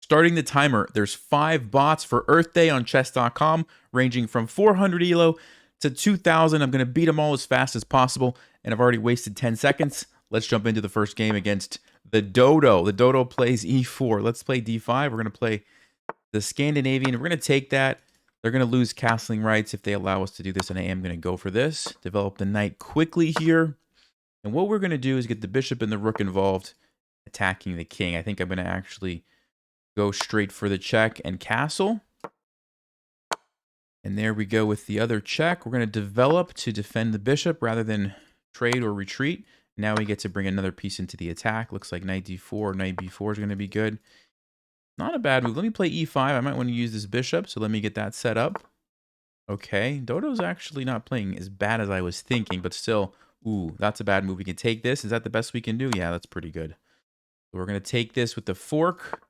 Starting the timer, there's 5 bots for Earth Day on chess.com, ranging from 400 elo to 2,000. I'm going to beat them all as fast as possible, and I've already wasted 10 seconds. Let's jump into the first game against the Dodo. The Dodo plays e4. Let's play d5. We're going to play the Scandinavian. We're going to take that. They're going to lose castling rights if they allow us to do this, and I am going to go for this. Develop the knight quickly here. And what we're going to do is get the bishop and the rook involved, attacking the king. I think I'm going to actually go straight for the check and castle. And there we go with the other check. We're going to develop to defend the bishop rather than trade or retreat. Now we get to bring another piece into the attack. Looks like knight d4 or knight b4 is going to be good. Not a bad move. Let me play e5. I might want to use this bishop, so let me get that set up. Okay, Dodo's actually not playing as bad as I was thinking, but still, ooh, that's a bad move. We can take this. Is that the best we can do? Yeah, that's pretty good. So we're going to take this with the fork,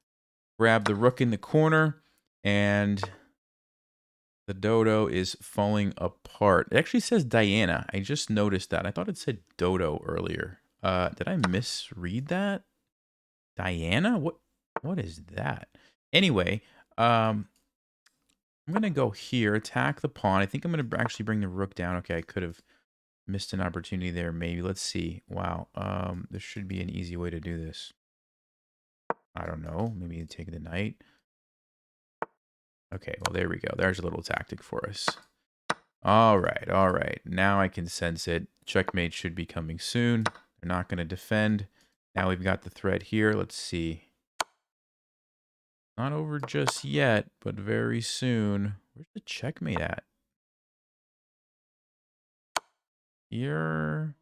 grab the rook in the corner, and the Dodo is falling apart. It actually says Diana. I just noticed that. I thought it said Dodo earlier. Did I misread that? Diana? What is that? Anyway, I'm going to go here, attack the pawn. I think I'm going to actually bring the rook down. Okay, I could have missed an opportunity there, maybe. Let's see. Wow, there should be an easy way to do this. I don't know. Maybe take the knight. Okay, well, there we go. There's a little tactic for us. All right, all right. Now I can sense it. Checkmate should be coming soon. They're not going to defend. Now we've got the threat here. Let's see. Not over just yet, but very soon. Where's the checkmate at? Here.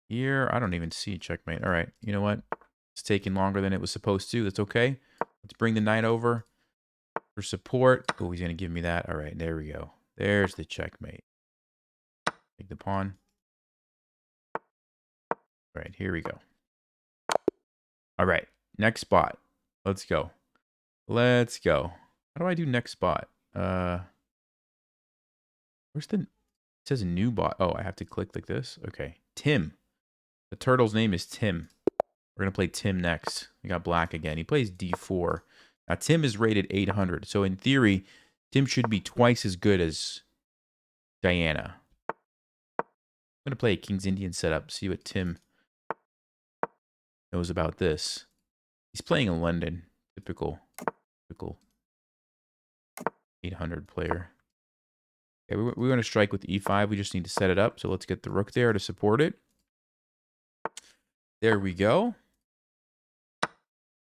Here. I don't even see checkmate. All right. You know what? It's taking longer than it was supposed to. That's okay. Let's bring the knight over for support. Oh, he's going to give me that. All right. There we go. There's the checkmate. Take the pawn. All right. Here we go. All right. Next spot. Let's go. Let's go. How do I do next spot? Where's the... It says new bot. Oh, I have to click like this? Okay. Tim. The turtle's name is Tim. We're going to play Tim next. We got black again. He plays d4. Now, Tim is rated 800. So, in theory, Tim should be twice as good as Diana. I'm going to play a King's Indian setup. See what Tim knows about this. He's playing in London. Typical 800 player. Okay, we're going to strike with e5. We just need to set it up. So let's get the rook there to support it. There we go.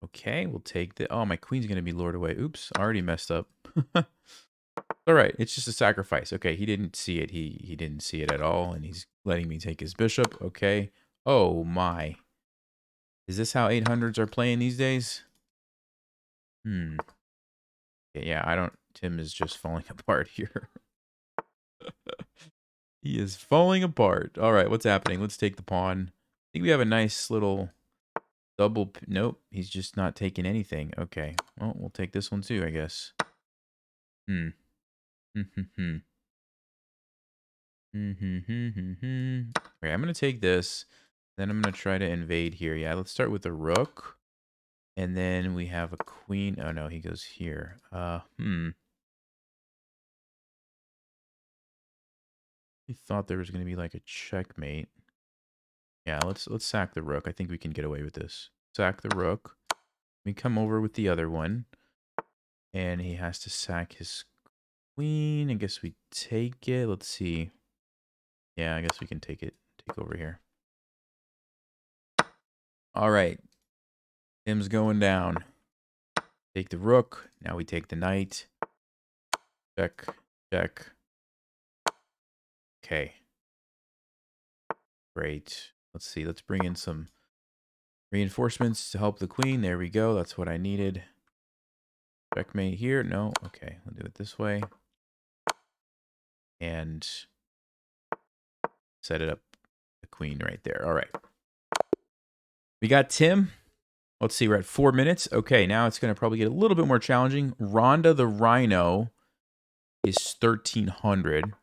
Okay, we'll take the... Oh, my queen's going to be lured away. Oops, already messed up. All right, it's just a sacrifice. Okay, he didn't see it. He didn't see it at all, and he's letting me take his bishop. Okay. Oh, my. Is this how 800s are playing these days? Yeah, I don't... Tim is just falling apart here. He is falling apart. All right, what's happening? Let's take the pawn. I think we have a nice little double... Nope, he's just not taking anything. Okay, well, we'll take this one too, I guess. Okay, I'm going to take this. Then I'm going to try to invade here. Yeah, let's start with the rook. And then we have a queen. Oh, no, he goes here. He thought there was going to be like a checkmate. Yeah, let's sack the rook. I think we can get away with this. Sack the rook. We come over with the other one. And he has to sack his queen. I guess we take it. Let's see. Yeah, I guess we can take it. Take over here. All right. Tim's going down. Take the rook. Now we take the knight. Check. Check. Okay. Great. Let's see. Let's bring in some reinforcements to help the queen. There we go. That's what I needed. Checkmate here. No. Okay. We'll do it this way. And set it up. The queen right there. All right. We got Tim. Let's see. We're at 4 minutes. Okay. Now it's going to probably get a little bit more challenging. Rhonda the Rhino is 1300.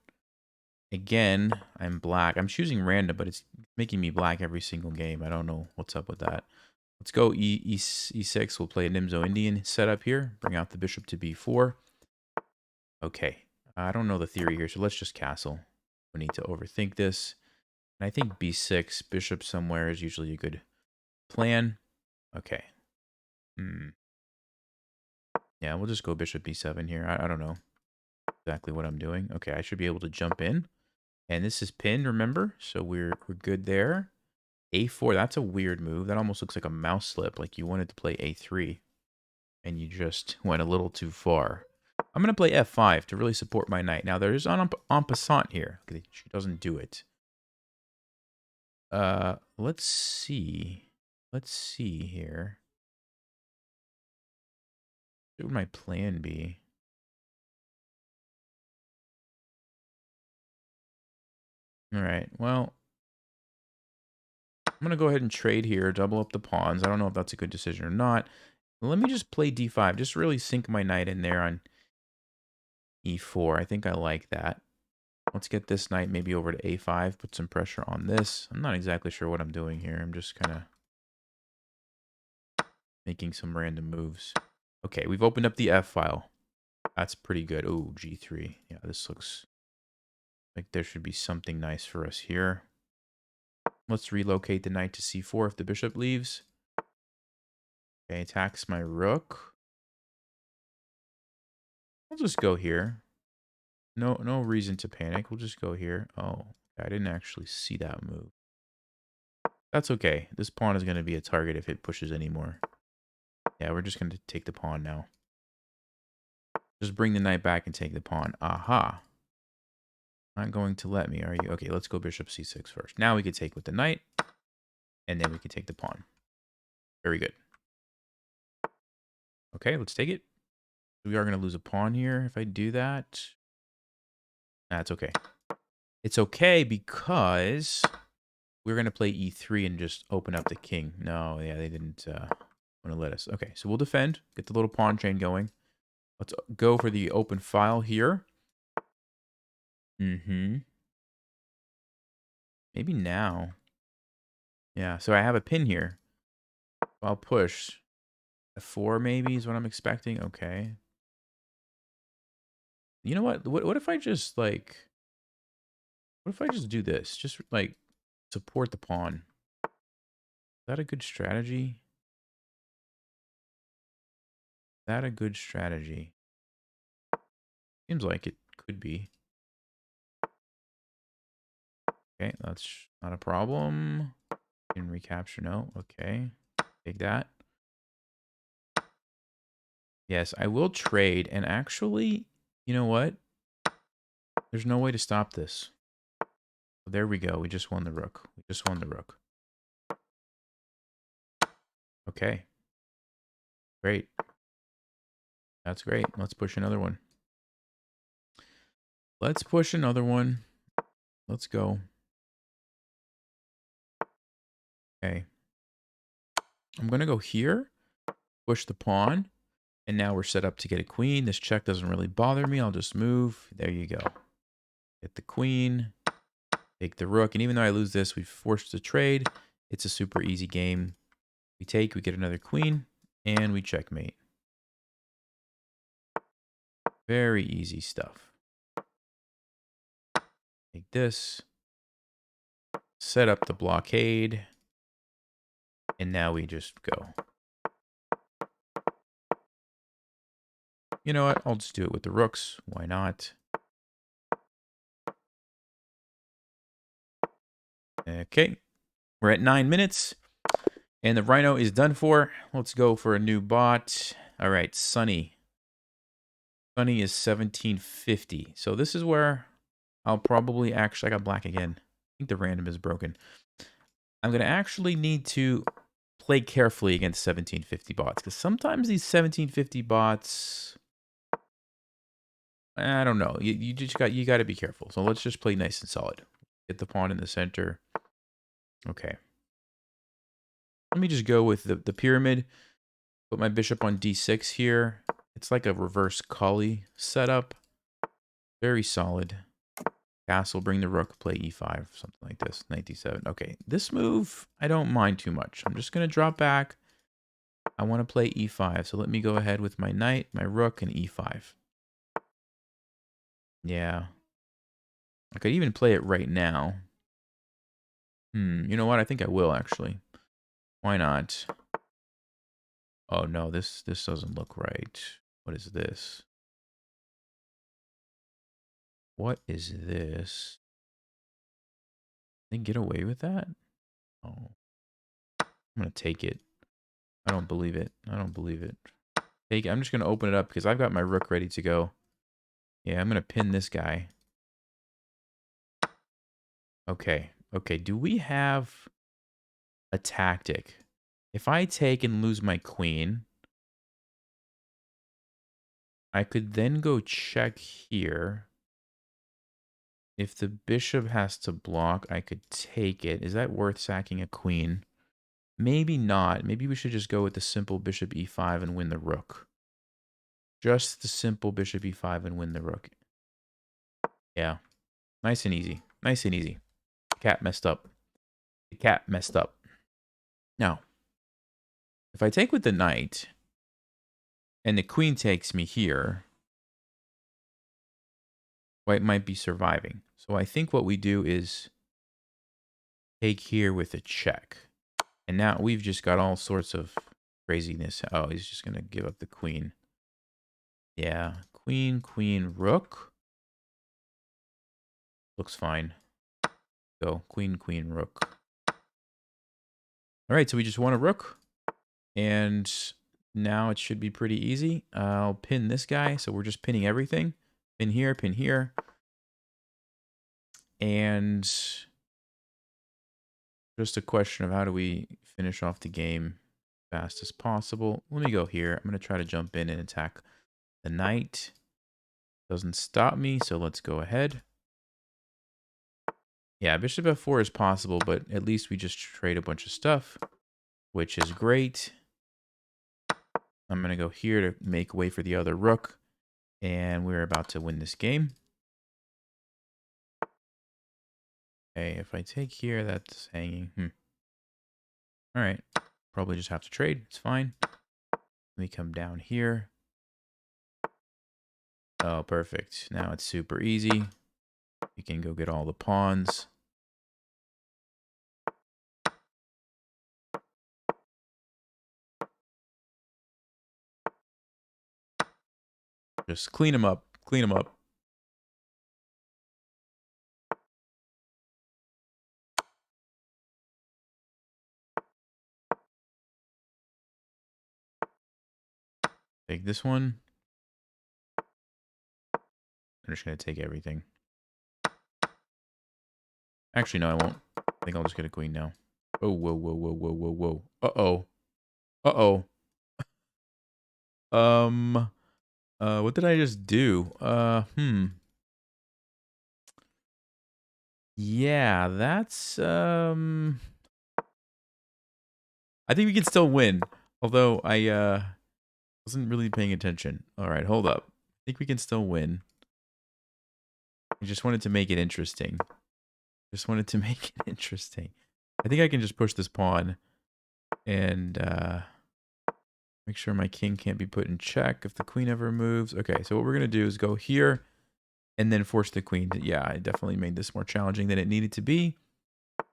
Again, I'm black. I'm choosing random, but it's making me black every single game. I don't know what's up with that. Let's go e6. We'll play a Nimzo Indian setup here. Bring out the bishop to b4. Okay. I don't know the theory here, so let's just castle. We need to overthink this. And I think b6, bishop somewhere is usually a good plan. Okay. Yeah, we'll just go bishop b7 here. I don't know exactly what I'm doing. Okay, I should be able to jump in. And this is pinned, remember? So we're good there. a4, that's a weird move. That almost looks like a mouse slip, like you wanted to play a3. And you just went a little too far. I'm going to play f5 to really support my knight. Now, there is an en passant here. Okay, she doesn't do it. Let's see. Let's see here. What would my plan be? All right, well, I'm going to go ahead and trade here, double up the pawns. I don't know if that's a good decision or not. Let me just play d5, just really sink my knight in there on e4. I think I like that. Let's get this knight maybe over to a5, put some pressure on this. I'm not exactly sure what I'm doing here. I'm just kind of making some random moves. Okay, we've opened up the F file. That's pretty good. Ooh, G3. Yeah, this looks like there should be something nice for us here. Let's relocate the knight to C4 if the bishop leaves. Okay, attacks my rook. I'll just go here. No reason to panic. We'll just go here. Oh, I didn't actually see that move. That's okay. This pawn is going to be a target if it pushes anymore. Yeah, we're just going to take the pawn now. Just bring the knight back and take the pawn. Aha. Not going to let me, are you? Okay, let's go bishop c6 first. Now we can take with the knight, and then we can take the pawn. Very good. Okay, let's take it. We are going to lose a pawn here if I do that. That's okay. It's okay because we're going to play e3 and just open up the king. No, yeah, they didn't want to let us. Okay, so we'll defend. Get the little pawn chain going. Let's go for the open file here. Maybe now. Yeah, so I have a pin here. I'll push. F4 maybe is what I'm expecting. Okay. You know what? What if I just like... What if I just do this? Just like support the pawn. Is that a good strategy? Is that a good strategy? Seems like it could be. Okay, that's not a problem. Can recapture, no. Okay, take that. Yes, I will trade. And actually, you know what? There's no way to stop this. There we go. We just won the rook. We just won the rook. Okay. Great. That's great. Let's push another one. Let's push another one. Let's go. Okay. I'm going to go here. Push the pawn. And now we're set up to get a queen. This check doesn't really bother me. I'll just move. There you go. Get the queen. Take the rook. And even though I lose this, we've forced the trade. It's a super easy game. We take, we get another queen, and we checkmate. Very easy stuff. Take this. Set up the blockade. And now we just go. You know what? I'll just do it with the rooks. Why not? Okay. We're at 9 minutes. And the Rhino is done for. Let's go for a new bot. All right, Sunny. Sunny is 1750. So this is where I'll probably actually... I got black again. I think the random is broken. I'm going to actually need to play carefully against 1750 bots. Because sometimes these 1750 bots... I don't know. You got to be careful. So let's just play nice and solid. Get the pawn in the center. Okay. Let me just go with the pyramid. Put my bishop on d6 here. It's like a reverse Kali setup. Very solid. Castle, bring the rook, play e5, something like this. Knight d7. Okay, this move, I don't mind too much. I'm just going to drop back. I want to play e5. So let me go ahead with my knight, my rook, and e5. Yeah. I could even play it right now. You know what? I think I will, actually. Why not? Oh, no, this doesn't look right. What is this? What is this? They get away with that? Oh. I'm going to take it. I don't believe it. I don't believe it. Take it. I'm just going to open it up because I've got my rook ready to go. Yeah, I'm going to pin this guy. Okay. Okay, do we have a tactic? If I take and lose my queen, I could then go check here. If the bishop has to block, I could take it. Is that worth sacking a queen? Maybe not. Maybe we should just go with the simple bishop e5 and win the rook. Just the simple bishop e5 and win the rook. Yeah. Nice and easy. Nice and easy. Cat messed up. The cat messed up. Now, if I take with the knight and the queen takes me here, white might be surviving. So I think what we do is take here with a check. And now we've just got all sorts of craziness. Oh, he's just going to give up the queen. Yeah. Queen, queen, rook. Looks fine. Go. Queen, queen, rook. All right, so we just won a rook. And now it should be pretty easy. I'll pin this guy. So we're just pinning everything. Pin here, pin here. And just a question of how do we finish off the game fast as possible. Let me go here. I'm going to try to jump in and attack the knight. Doesn't stop me, so let's go ahead. Yeah, bishop f4 is possible, but at least we just trade a bunch of stuff, which is great. I'm going to go here to make way for the other rook, and we're about to win this game. Okay, if I take here, that's hanging. All right, probably just have to trade. It's fine. Let me come down here. Oh, perfect. Now it's super easy. We can go get all the pawns. Just clean them up. Clean them up. Take this one. I'm just going to take everything. Actually, no, I won't. I think I'll just get a queen now. Oh, whoa, whoa, whoa, whoa, whoa, whoa. Uh-oh. Uh-oh. What did I just do? Yeah, that's, I think we can still win. Although I, wasn't really paying attention. All right, hold up. I think we can still win. I just wanted to make it interesting. Just wanted to make it interesting. I think I can just push this pawn and make sure my king can't be put in check if the queen ever moves. Okay, so what we're going to do is go here and then force the queen. Yeah, I definitely made this more challenging than it needed to be.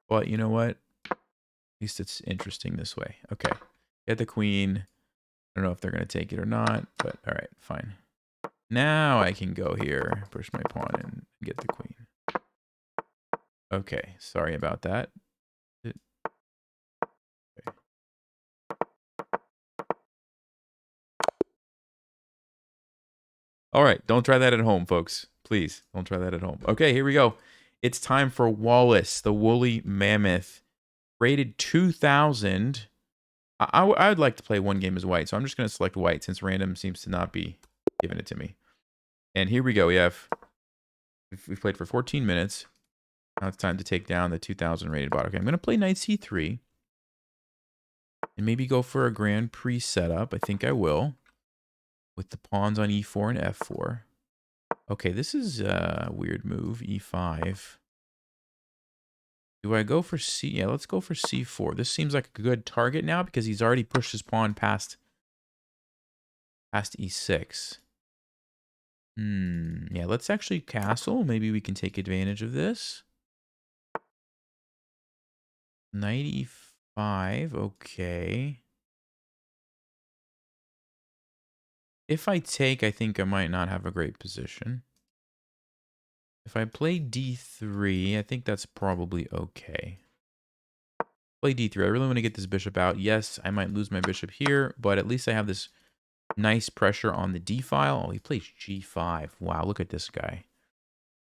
But you know what? At least it's interesting this way. Okay, get the queen. I don't know if they're going to take it or not, but all right, fine. Now I can go here, push my pawn, and get the queen. Okay, sorry about that. Okay. All right, don't try that at home, folks. Please, don't try that at home. Okay, here we go. It's time for Wallace, the woolly mammoth. Rated 2,000. I would like to play one game as white, so I'm just going to select white since random seems to not be giving it to me. And here we go. We've played for 14 minutes. Now it's time to take down the 2,000 rated bot. Okay, I'm going to play knight c3. And maybe go for a Grand Prix setup. I think I will. With the pawns on e4 and f4. Okay, this is a weird move. e5. Do I go for C? Yeah, let's go for C4. This seems like a good target now because he's already pushed his pawn past E6. Yeah, let's actually castle. Maybe we can take advantage of this. Knight E5, okay. If I take, I think I might not have a great position. If I play D3, I think that's probably okay. Play D3. I really want to get this bishop out. Yes, I might lose my bishop here, but at least I have this nice pressure on the D file. Oh, he plays G5. Wow, look at this guy.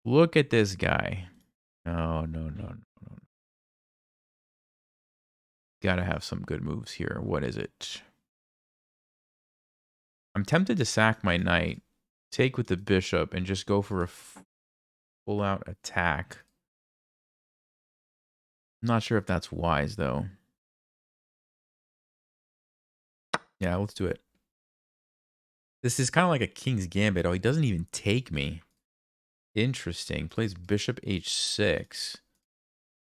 Look at this guy. No, no, no, no, no. Gotta have some good moves here. What is it? I'm tempted to sack my knight, take with the bishop, and just go for a full-out attack. I'm not sure if that's wise, though. Yeah, let's do it. This is kind of like a king's gambit. Oh, he doesn't even take me. Interesting. Plays bishop h6.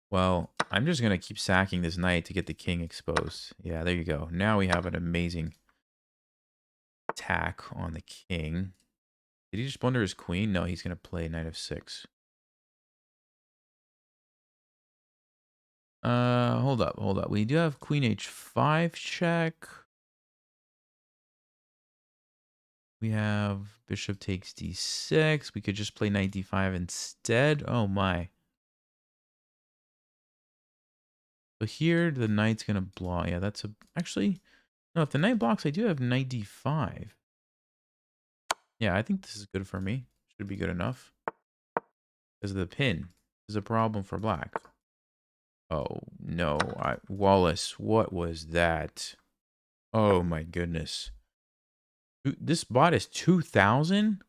Well, I'm just going to keep sacking this knight to get the king exposed. Yeah, there you go. Now we have an amazing attack on the king. Did he just blunder his queen? No, he's going to play knight of 6. Hold up, hold up. We do have queen h5 check. We have bishop takes d6. We could just play knight d5 instead. Oh my. So here the knight's gonna block. Yeah, that's a actually no. If the knight blocks, I do have knight d5. Yeah, I think this is good for me. Should be good enough. Because the pin is a problem for black. Oh no, Wallace, what was that? Oh my goodness. This bot is 2,000?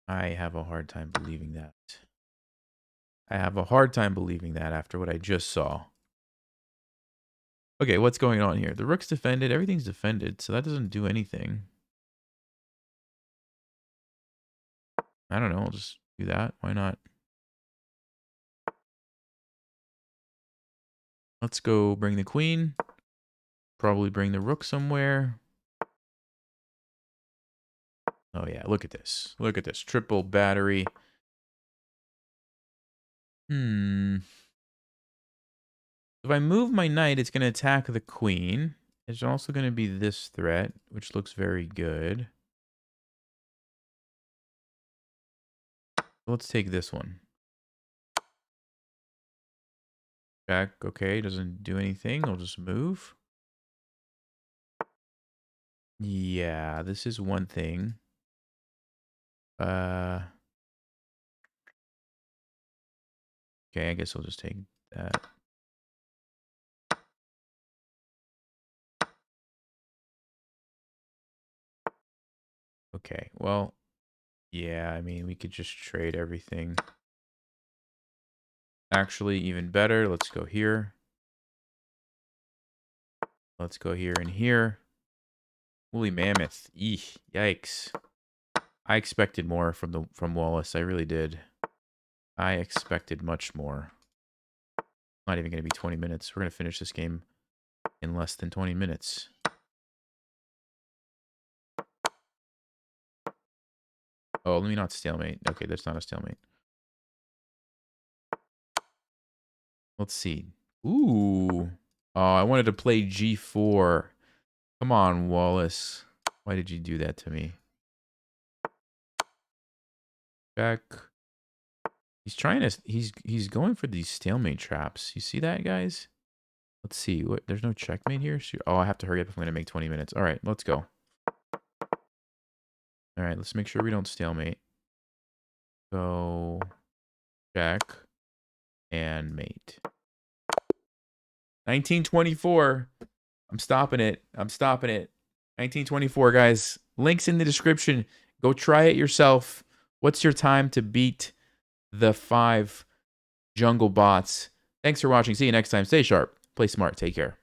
I have a hard time believing that. I have a hard time believing that after what I just saw. Okay, what's going on here? The rook's defended. Everything's defended, so that doesn't do anything. I don't know. I'll just do that. Why not? Let's go bring the queen. Probably bring the rook somewhere. Oh, yeah. Look at this. Look at this. Triple battery. If I move my knight, it's going to attack the queen. It's also going to be this threat, which looks very good. Let's take this one. Jack, okay, doesn't do anything. I'll just move. Yeah, this is one thing. Okay, I guess I'll just take that. Okay, well, yeah, I mean, we could just trade everything. Actually, even better, let's go here. Let's go here and here. Holy mammoth. Eesh, yikes. I expected more from Wallace. I really did. I expected much more. Not even going to be 20 minutes. We're going to finish this game in less than 20 minutes. Oh, let me not stalemate. Okay, that's not a stalemate. Let's see. Ooh. Oh, I wanted to play G4. Come on, Wallace. Why did you do that to me? Back. He's trying to. He's going for these stalemate traps. You see that, guys? Let's see. What? There's no checkmate here. Oh, I have to hurry up if I'm going to make 20 minutes. All right, let's go. All right, let's make sure we don't stalemate. So, check and mate. 1924. I'm stopping it. I'm stopping it. 1924, guys. Links in the description. Go try it yourself. What's your time to beat the 5 jungle bots? Thanks for watching. See you next time. Stay sharp. Play smart. Take care.